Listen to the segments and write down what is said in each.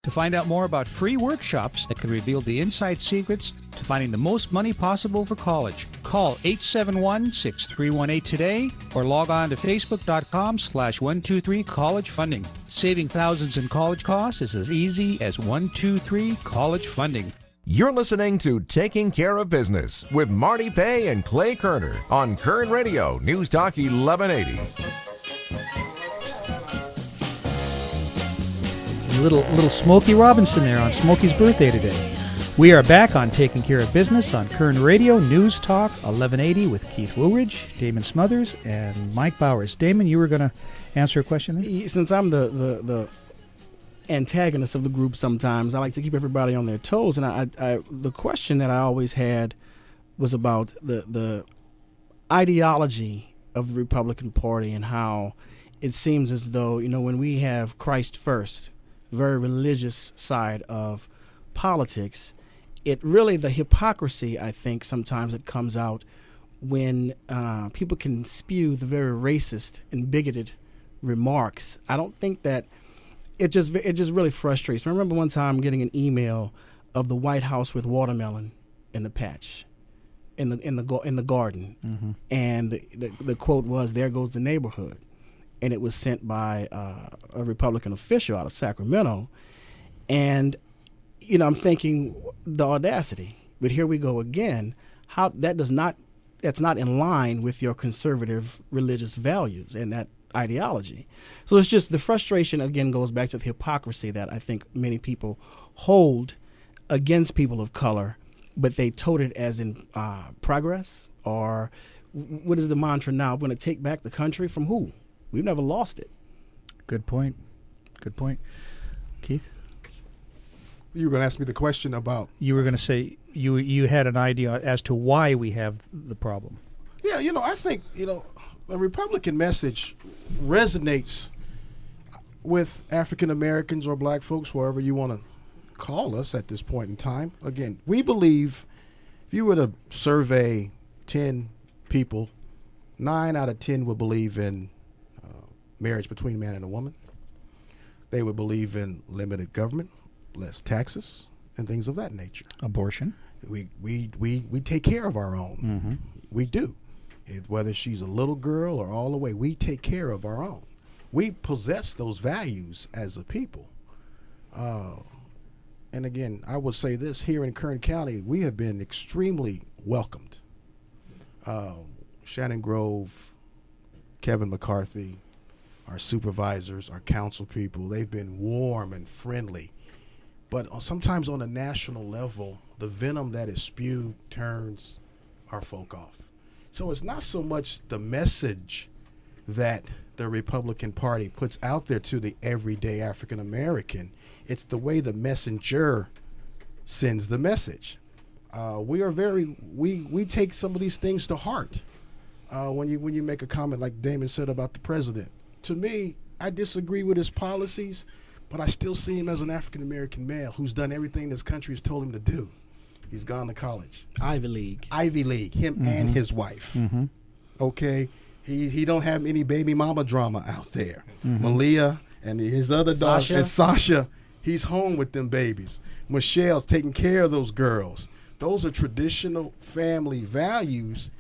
To find out more about free workshops that can reveal the inside secrets to finding the most money possible for college, call 871-6318 today or log on to facebook.com/123college funding. Saving thousands in college costs is as easy as 123 college funding. You're listening to Taking Care of Business with Marty Pay and Clay Kerner on Kern Radio Newstalk 1180. Little Smokey Robinson there on Smokey's birthday today. We are back on Taking Care of Business on Kern Radio Newstalk 1180 with Keith Wolaridge, Damon Smothers, and Mike Bowers. Damon, you were going to answer a question there? Since I'm the antagonist of the group sometimes, I like to keep everybody on their toes. And I the question that I always had was about the ideology of the Republican Party and how it seems as though, when we have Christ first, very religious side of politics, it really, the hypocrisy, I think, sometimes it comes out when people can spew the very racist and bigoted remarks. I don't think that it just really frustrates me. I remember one time getting an email of the White House with watermelon in the patch, in the garden, and the quote was, "There goes the neighborhood." And it was sent by a Republican official out of Sacramento. And, I'm thinking the audacity. But here we go again. How that's not in line with your conservative religious values and that ideology. So it's just the frustration, again, goes back to the hypocrisy that I think many people hold against people of color, but they tote it as in progress, or what is the mantra now? We're going to take back the country from who? We've never lost it. Good point. Keith? You were going to ask me the question about... You were going to say you had an idea as to why we have the problem. Yeah, I think, the Republican message resonates with African Americans or black folks, wherever you want to call us at this point in time. Again, we believe if you were to survey 10 people, 9 out of 10 would believe in marriage between a man and a woman. They would believe in limited government, less taxes, and things of that nature. Abortion. We take care of our own. Mm-hmm. We do. Whether she's a little girl or all the way, we take care of our own. We possess those values as a people. And again, I would say this, here in Kern County, we have been extremely welcomed. Shannon Grove, Kevin McCarthy, our supervisors, our council people, they've been warm and friendly. But sometimes on a national level, the venom that is spewed turns our folk off. So it's not so much the message that the Republican Party puts out there to the everyday African American. It's the way the messenger sends the message. We take some of these things to heart. When you make a comment like Damon said about the president, to me, I disagree with his policies, but I still see him as an African-American male who's done everything this country has told him to do. He's gone to college. Ivy League, him and his wife. Mm-hmm. Okay? He don't have any baby mama drama out there. Malia and his other daughter, and Sasha, he's home with them babies. Michelle's taking care of those girls. Those are traditional family values.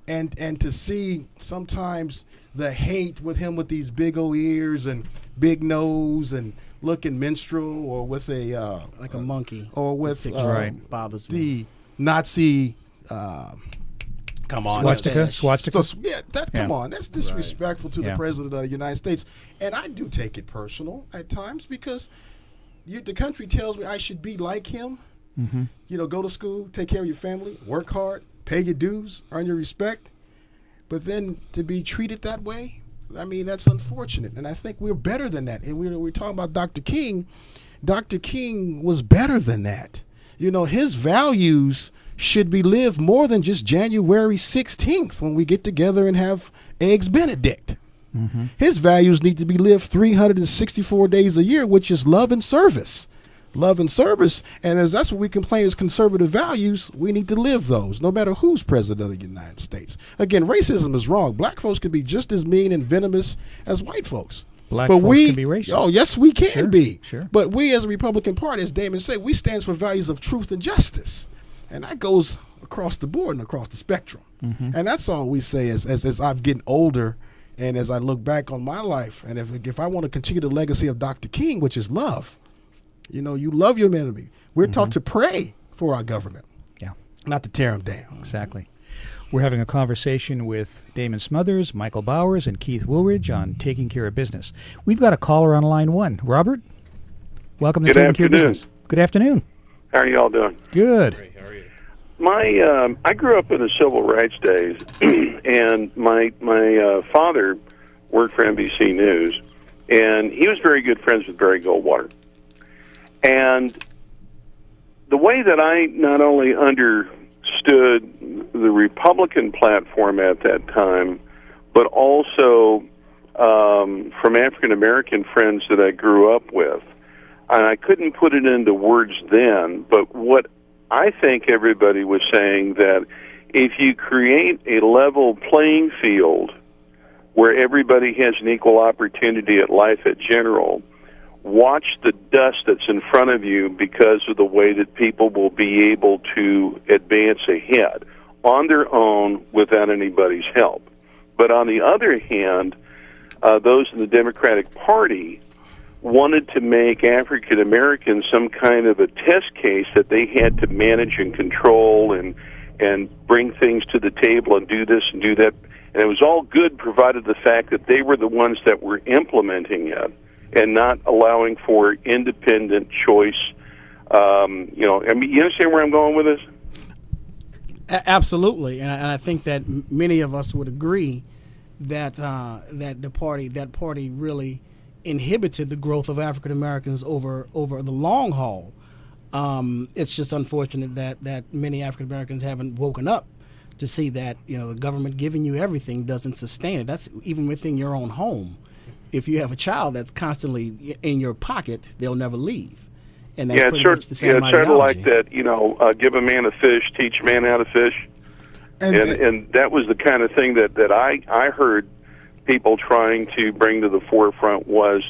And to see sometimes the hate with him with these big old ears and big nose and looking minstrel, or with a like a monkey, or with bothers me. The Nazi come on swastika. Come on, that's disrespectful to the president of the United States. And I do take it personal at times, because the country tells me I should be like him. Go to school, take care of your family, work hard, pay your dues, earn your respect. But then to be treated that way, I mean, that's unfortunate. And I think we're better than that. And we're talking about Dr. King. Dr. King was better than that. His values should be lived more than just January 16th when we get together and have Eggs Benedict. His values need to be lived 364 days a year, which is love and service. Love and service, and as that's what we complain as conservative values, we need to live those, no matter who's president of the United States. Again, racism is wrong. Black folks can be just as mean and venomous as white folks. Black but folks can be racist. Oh, yes, we can be. Sure. But we as a Republican Party, as Damon said, we stand for values of truth and justice. And that goes across the board and across the spectrum. And that's all we say as I've getting older and as I look back on my life. And if I want to continue the legacy of Dr. King, which is love, you love your enemy. We're taught to pray for our government. Yeah. Not to tear them down. Exactly. We're having a conversation with Damon Smothers, Michael Bowers, and Keith Wolaridge on Taking Care of Business. We've got a caller on line 1. Robert, welcome to Taking Care of Business. Good afternoon. How are you all doing? Good. Great. How are you? I grew up in the civil rights days, and my father worked for NBC News, and he was very good friends with Barry Goldwater. And the way that I not only understood the Republican platform at that time, but also from African American friends that I grew up with, and I couldn't put it into words then, but what I think everybody was saying that if you create a level playing field where everybody has an equal opportunity at life at general, watch the dust that's in front of you because of the way that people will be able to advance ahead on their own without anybody's help. But on the other hand, those in the Democratic Party wanted to make African Americans some kind of a test case that they had to manage and control and bring things to the table and do this and do that. And it was all good provided the fact that they were the ones that were implementing it and not allowing for independent choice. You understand where I'm going with this? Absolutely, and I think that many of us would agree that that party really inhibited the growth of African Americans over the long haul. It's just unfortunate that many African Americans haven't woken up to see that the government giving you everything doesn't sustain it. That's even within your own home. If you have a child that's constantly in your pocket, they'll never leave. And that's pretty much the same ideology. It's sort of like that, give a man a fish, teach a man how to fish. And that was the kind of thing that I heard people trying to bring to the forefront was,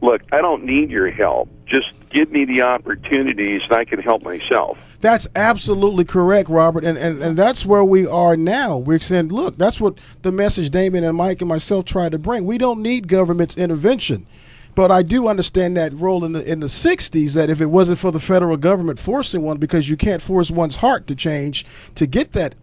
look, I don't need your help. Just give me the opportunities and I can help myself. That's absolutely correct, Robert, and that's where we are now. We're saying, look, that's what the message Damon and Mike and myself tried to bring. We don't need government's intervention. But I do understand that role in the 60s, that if it wasn't for the federal government forcing one, because you can't force one's heart to change to get that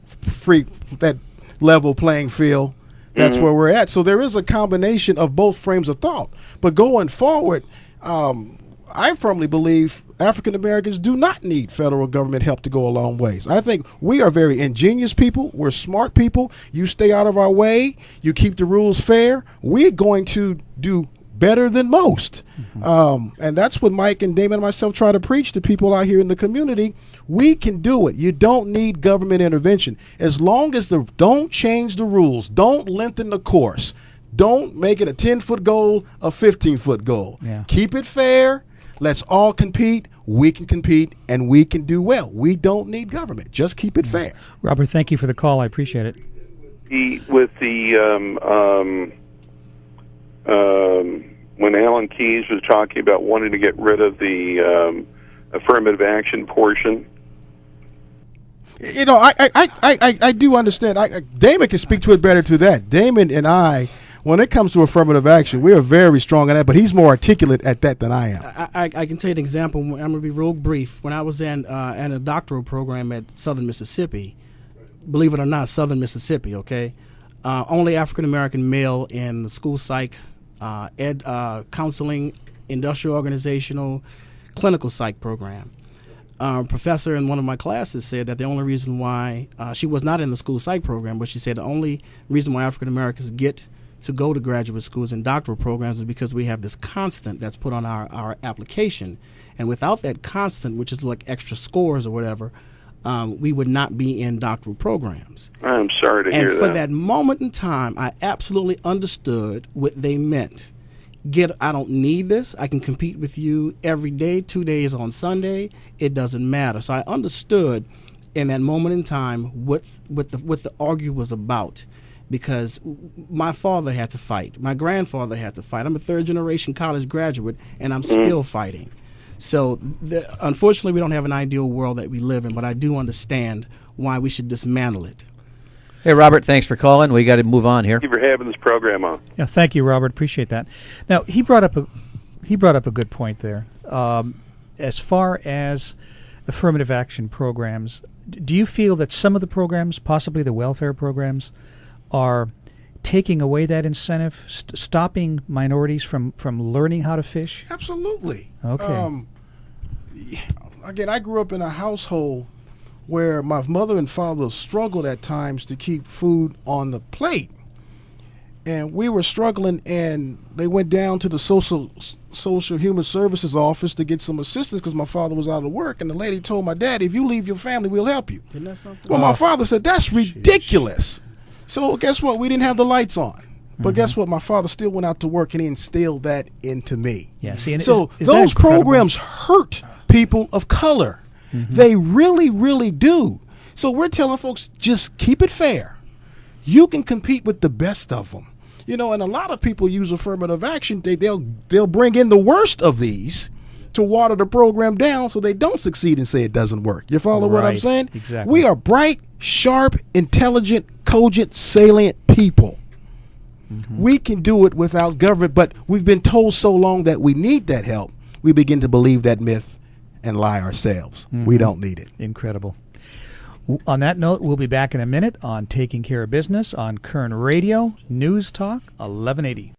that level playing field, that's where we're at. So there is a combination of both frames of thought. But going forward, I firmly believe African Americans do not need federal government help to go a long ways. I think we are very ingenious people. We're smart people. You stay out of our way. You keep the rules fair. We're going to do better than most. And that's what Mike and Damon and myself try to preach to people out here in the community. We can do it. You don't need government intervention. As long as don't change the rules, don't lengthen the course, don't make it a 10-foot goal, a 15-foot goal. Yeah. Keep it fair. Let's all compete. We can compete, and we can do well. We don't need government. Just keep it fair. Robert, thank you for the call. I appreciate it. When Alan Keyes was talking about wanting to get rid of the affirmative action portion, I do understand. Damon can speak to it better to that. Damon and I, when it comes to affirmative action, we are very strong on that, but he's more articulate at that than I am. I can tell you an example. I'm going to be real brief. When I was in a doctoral program at Southern Mississippi, believe it or not, Southern Mississippi, okay, only African-American male in the school psych, counseling, industrial organizational, clinical psych program. Professor in one of my classes said that the only reason why she was not in the school psych program, but she said the only reason why African Americans get to go to graduate schools and doctoral programs is because we have this constant that's put on our application, and without that constant, which is like extra scores or whatever, we would not be in doctoral programs. I'm sorry to hear that. And for that moment in time, I absolutely understood what they meant. I don't need this. I can compete with you every day, 2 days on Sunday. It doesn't matter. So I understood in that moment in time what the argue was about. because my father had to fight. My grandfather had to fight. I'm a third-generation college graduate, and I'm still fighting. So, unfortunately, we don't have an ideal world that we live in, but I do understand why we should dismantle it. Hey, Robert, thanks for calling. We got to move on here. Thank you for having this program on. Yeah, thank you, Robert. Appreciate that. Now, he brought up a good point there. As far as affirmative action programs, do you feel that some of the programs, possibly the welfare programs, are taking away that incentive, stopping minorities from learning how to fish? Absolutely. Okay. Again, I grew up in a household where my mother and father struggled at times to keep food on the plate. And we were struggling, and they went down to the social human services office to get some assistance because my father was out of work. And the lady told my dad, if you leave your family, we'll help you. Isn't that something? Well, my father said, that's ridiculous. So guess what? We didn't have the lights on. But guess what? My father still went out to work, and he instilled that into me. Yeah. See, and so is those programs hurt people of color. They really, really do. So we're telling folks, just keep it fair. You can compete with the best of them. You know, and a lot of people use affirmative action. They'll bring in the worst of these to water the program down so they don't succeed and say it doesn't work. You follow what I'm saying? Exactly. We are bright, sharp, intelligent, cogent, salient people. We can do it without government, but we've been told so long that we need that help, we begin to believe that myth and lie ourselves. We don't need it. Incredible. On that note, we'll be back in a minute on Taking Care of Business on Kern Radio Newstalk 1180.